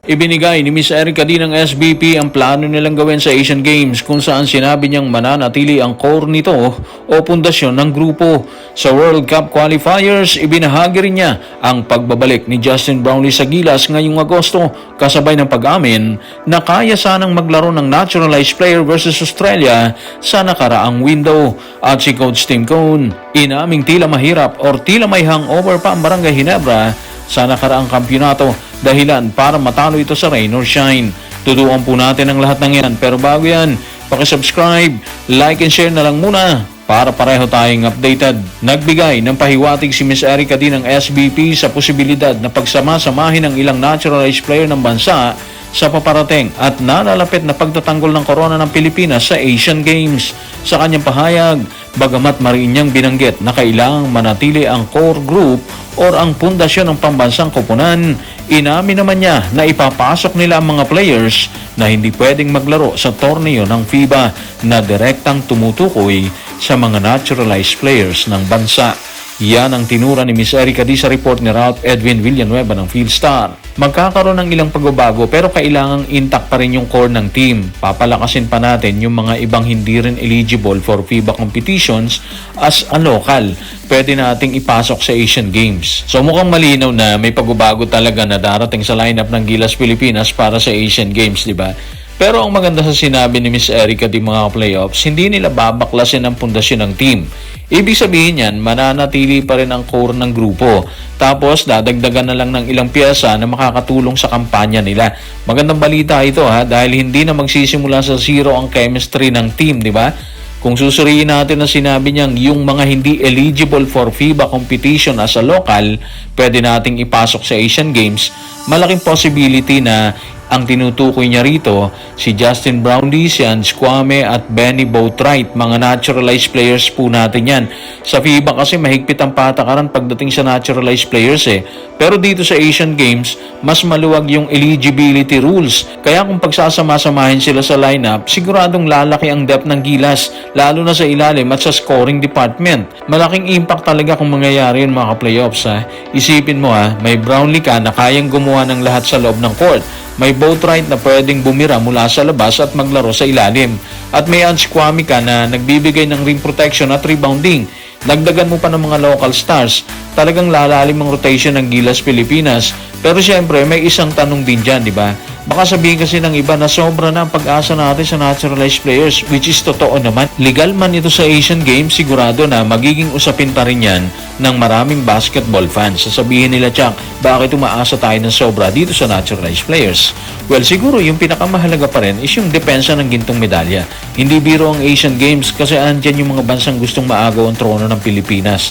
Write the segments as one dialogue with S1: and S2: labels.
S1: Ibinigay ni Miss Erica D ng SBP ang plano nilang gawin sa Asian Games kung saan sinabi niyang mananatili ang core nito o pundasyon ng grupo. Sa World Cup qualifiers, ibinahagi rin niya ang pagbabalik ni Justin Brownlee sa Gilas ngayong Agosto kasabay ng pag-amin na kaya sanang maglaro ng naturalized player versus Australia sa nakaraang window. At si Coach Tim Cone, inaming tila mahirap or tila may hangover pa ang Barangay Ginebra sa nakaraang kampyonato dahilan para matalo ito sa rain or shine. Tutukan po natin ang lahat ng yan, pero bago yan, pakisubscribe, like and share na lang muna para pareho tayong updated. Nagbigay ng pahiwatig si Miss Erica D ng SBP sa posibilidad na pagsama-samahin ng ilang naturalized player ng bansa sa paparating at nalalapit na pagtatanggol ng korona ng Pilipinas sa Asian Games. Sa kanyang pahayag, bagamat mariin niyang binanggit na kailangang manatili ang core group or ang pundasyon ng pambansang koponan, inamin naman niya na ipapasok nila ang mga players na hindi pwedeng maglaro sa torneo ng FIBA na direktang tumutukoy sa mga naturalized players ng bansa. Yan ang tinura ni Miss Erica D sa report ni Ralph Edwin Villanueva ng Philstar. Magkakaroon ng ilang pagbabago pero kailangang intact pa rin yung core ng team. Papalakasin pa natin yung mga ibang hindi rin eligible for FIBA competitions as a local. Pwede nating ipasok sa Asian Games. So mukhang malinaw na may pagbabago talaga na darating sa lineup ng Gilas Pilipinas para sa Asian Games, di ba? Pero ang maganda sa sinabi ni Miss Erica di mga playoffs, hindi nila babaklasin ang pundasyon ng team. Ibig sabihin yan, mananatili pa rin ang core ng grupo. Tapos dadagdagan na lang ng ilang piyesa na makakatulong sa kampanya nila. Magandang balita ito dahil hindi na magsisimula sa zero ang chemistry ng team, di ba? Kung susuriin natin na sinabi niyang yung mga hindi eligible for FIBA competition as a local, pwede nating ipasok sa Asian Games, malaking possibility na ang tinutukoy niya rito, si Justin Brownlee, Sean Squame at Benny Boatwright, mga naturalized players po natin yan. Sa FIBA kasi mahigpit ang patakaran pagdating sa naturalized players Pero dito sa Asian Games, mas maluwag yung eligibility rules. Kaya kung pagsasama-samahin sila sa lineup, siguradong lalaki ang depth ng Gilas, lalo na sa ilalim at sa scoring department. Malaking impact talaga kung mangyayari yun mga playoffs Isipin mo may Brownlee ka na kayang gumawa ng lahat sa loob ng court. May Boatwright na pwedeng bumira mula sa labas at maglaro sa ilalim. At may Squame ka na nagbibigay ng rim protection at rebounding. Dagdagan mo pa ng mga local stars. Talagang lalalim ang rotation ng Gilas Pilipinas. Pero syempre, may isang tanong din dyan, di ba? Baka sabihin kasi ng iba na sobra na ang pag-asa natin sa naturalized players, which is totoo naman. Legal man ito sa Asian Games, sigurado na magiging usapin pa rin yan ng maraming basketball fans. Sasabihin nila, Chuck, bakit umaasa tayo ng sobra dito sa naturalized players? Well, siguro yung pinakamahalaga pa rin is yung depensa ng gintong medalya. Hindi biro ang Asian Games kasi andyan yung mga bansang gustong maagaw ang trono ng Pilipinas.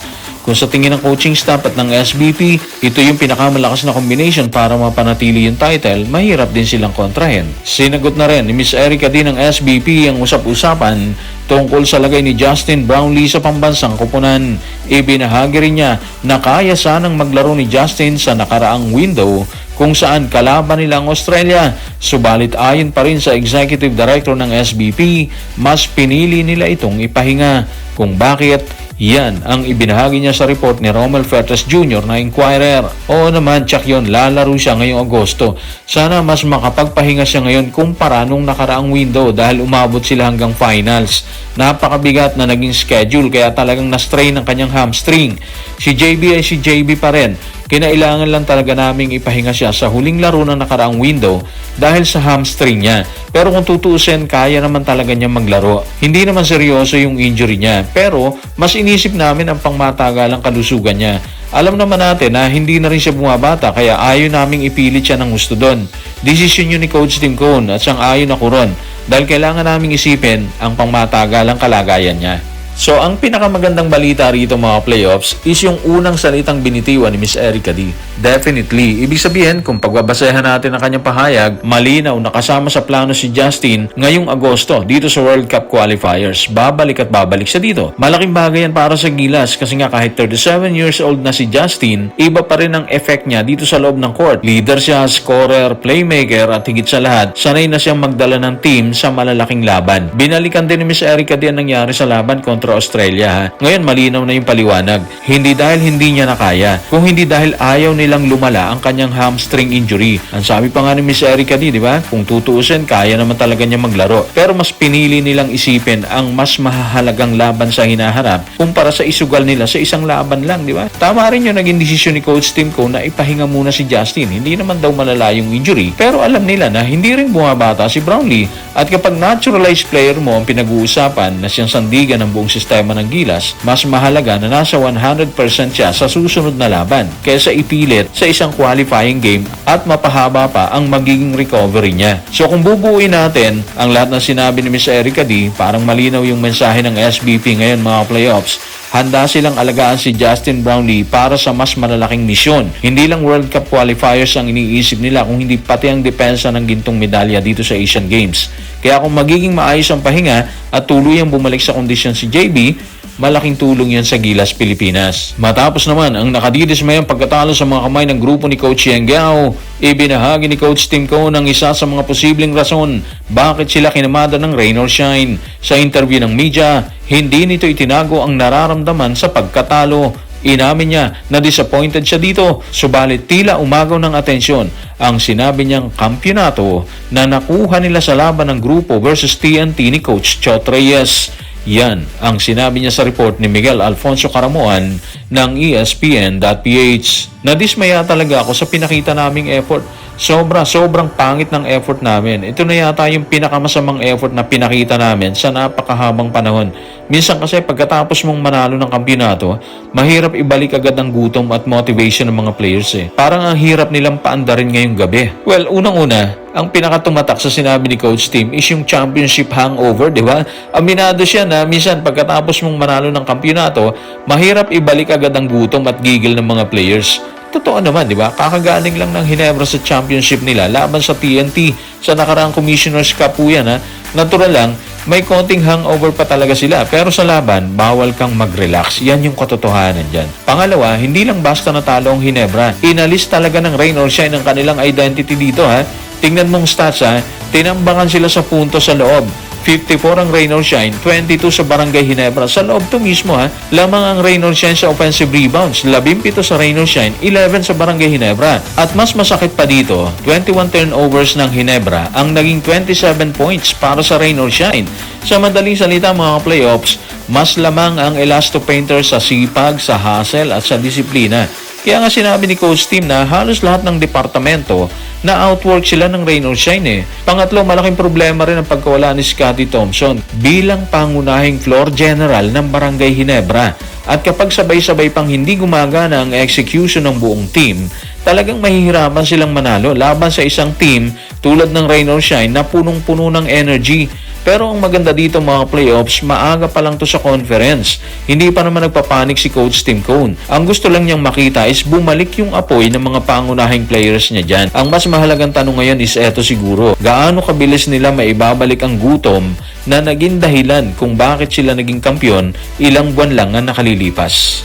S1: Kung sa tingin ng coaching staff at ng SBP, ito yung pinakamalakas na combination para mapanatili yung title, mahirap din silang kontrahin. Sinagot na rin ni Miss Erica D ng SBP ang usap-usapan tungkol sa lagay ni Justin Brownlee sa pambansang koponan. Ibinahagi rin niya na kaya sanang maglaro ni Justin sa nakaraang window kung saan kalaban nila ang Australia. Subalit ayon pa rin sa Executive Director ng SBP, mas pinili nila itong ipahinga. Kung bakit? Yan ang ibinahagi niya sa report ni Romel Fertes Jr. na Inquirer. Oo naman, tsak yun, lalaro siya ngayong Agosto. Sana mas makapagpahinga siya ngayon kumpara nung nakaraang window dahil umabot sila hanggang finals. Napakabigat na naging schedule kaya talagang na-strain ang kanyang hamstring. Si JB ay si JB pa rin. Kinailangan lang talaga naming ipahinga siya sa huling laro ng nakaraang window dahil sa hamstring niya. Pero kung tutuusin, kaya naman talaga niya maglaro. Hindi naman seryoso yung injury niya, pero mas inisip namin ang pangmatagalang kalusugan niya. Alam naman natin na hindi na rin siya bumabata kaya ayaw naming ipilit siya ng gusto doon. Desisyon yun ni Coach Tim Cone at sang-ayon ako ron dahil kailangan naming isipin ang pangmatagalang kalagayan niya. So, ang pinakamagandang balita rito mga playoffs is yung unang salitang binitiwan ni Miss Erica D. Definitely. Ibig sabihin, kung pagbabasehan natin ang kanyang pahayag, malinaw na kasama sa plano si Justin ngayong Agosto dito sa World Cup qualifiers. Babalik at babalik siya dito. Malaking bagay yan para sa Gilas kasi nga kahit 37 years old na si Justin, iba pa rin ang effect niya dito sa loob ng court. Leader siya, scorer, playmaker at higit sa lahat, sanay na siyang magdala ng team sa malalaking laban. Binalikan din ni Miss Erica D ang nangyari sa laban kontra kontra Australia. Ha? Ngayon malinaw na yung paliwanag. Hindi dahil hindi niya nakaya, kung hindi dahil ayaw nilang lumala ang kanyang hamstring injury. Ang sabi pa nga ni Miss Erica di ba? Kung tutuusin, kaya naman talaga niya maglaro. Pero mas pinili nilang isipin ang mas mahalagang laban sa hinaharap kumpara sa isugal nila sa isang laban lang, di ba? Tama rin yung naging desisyon ni Coach Tim Cone na ipahinga muna si Justin. Hindi naman daw malala yung injury, pero alam nila na hindi rin bumabata si Brownlee. At kapag naturalized player mo ang pinag-uusapan na siyang sandigan ng buong sistema ng Gilas, mas mahalaga na nasa 100% siya sa susunod na laban kaysa ipilit sa isang qualifying game at mapahaba pa ang magiging recovery niya. So kung bubuuin natin ang lahat ng sinabi ni Miss Erica parang malinaw yung mensahe ng SBP ngayon mga playoffs. Handa silang alagaan si Justin Brownlee para sa mas malalaking misyon. Hindi lang World Cup qualifiers ang iniisip nila kung hindi pati ang depensa ng gintong medalya dito sa Asian Games. Kaya kung magiging maayos ang pahinga at tuluyang bumalik sa kondisyon si JB, malaking tulong yan sa Gilas Pilipinas. Matapos naman ang nakadidismayang pagkatalo sa mga kamay ng grupo ni Coach Yeng Guiao, ibinahagi ni Coach Tim Cone ang isa sa mga posibleng rason bakit sila kinamada ng rain or shine. Sa interview ng media, hindi nito itinago ang nararamdaman sa pagkatalo. Inamin niya na disappointed siya dito, subalit tila umagaw ng atensyon ang sinabi niyang kampyonato na nakuha nila sa laban ng grupo versus TNT ni Coach Chot Reyes. Yan ang sinabi niya sa report ni Miguel Alfonso Caramoan ng ESPN.ph. Nadismaya talaga ako sa pinakita naming effort. Sobrang pangit ng effort namin. Ito na yata yung pinakamasamang effort na pinakita namin sa napakahabang panahon. Minsan kasi pagkatapos mong manalo ng kampyonato, mahirap ibalik agad ang gutom at motivation ng mga players Parang ang hirap nilang paandarin ngayong gabi. Well, unang-una, ang pinakatumatak sa sinabi ni Coach Tim is yung championship hangover, di ba? Aminado siya na minsan pagkatapos mong manalo ng kampyonato, mahirap ibalik agad ang gutom at gigil ng mga players. Totoo naman, di ba? Kakagaling lang ng Hinebra sa championship nila laban sa TNT sa nakaraang Commissioner's Cup po yan, ha? Natural lang, may konting hangover pa talaga sila. Pero sa laban, bawal kang mag-relax. Yan yung katotohanan dyan. Pangalawa, hindi lang basta natalo ang Hinebra. Inalis talaga ng rain or shine ang kanilang identity dito, ha? Tingnan mong stats, ha? Tinambangan sila sa punto sa loob. 54 ang rain or shine, 22 sa Barangay Hinebra. Sa loob to mismo, ha? Lamang ang rain or shine sa offensive rebounds, 17 sa rain or shine, 11 sa Barangay Hinebra. At mas masakit pa dito, 21 turnovers ng Hinebra ang naging 27 points para sa rain or shine. Sa madaling salita mga playoffs, mas lamang ang Elasto Painters sa sipag, sa hustle at sa disiplina. Kaya nga sinabi ni Coach Tim na halos lahat ng departamento na outwork sila ng rain or shine Pangatlo, malaking problema rin ang pagkawala ni Scotty Thompson bilang pangunahing floor general ng Barangay Hinebra. At kapag sabay-sabay pang hindi gumagana ang execution ng buong team, talagang mahihirapan silang manalo laban sa isang team tulad ng rain or shine na punong-puno ng energy. Pero ang maganda dito mga playoffs, maaga pa lang to sa conference. Hindi pa naman nagpapanik si Coach Tim Cone. Ang gusto lang niyang makita is bumalik yung apoy ng mga pangunahing players niya dyan. Ang mas mahalagang tanong ngayon is eto siguro. Gaano kabilis nila maibabalik ang gutom na naging dahilan kung bakit sila naging kampiyon ilang buwan lang ang nakalilipas.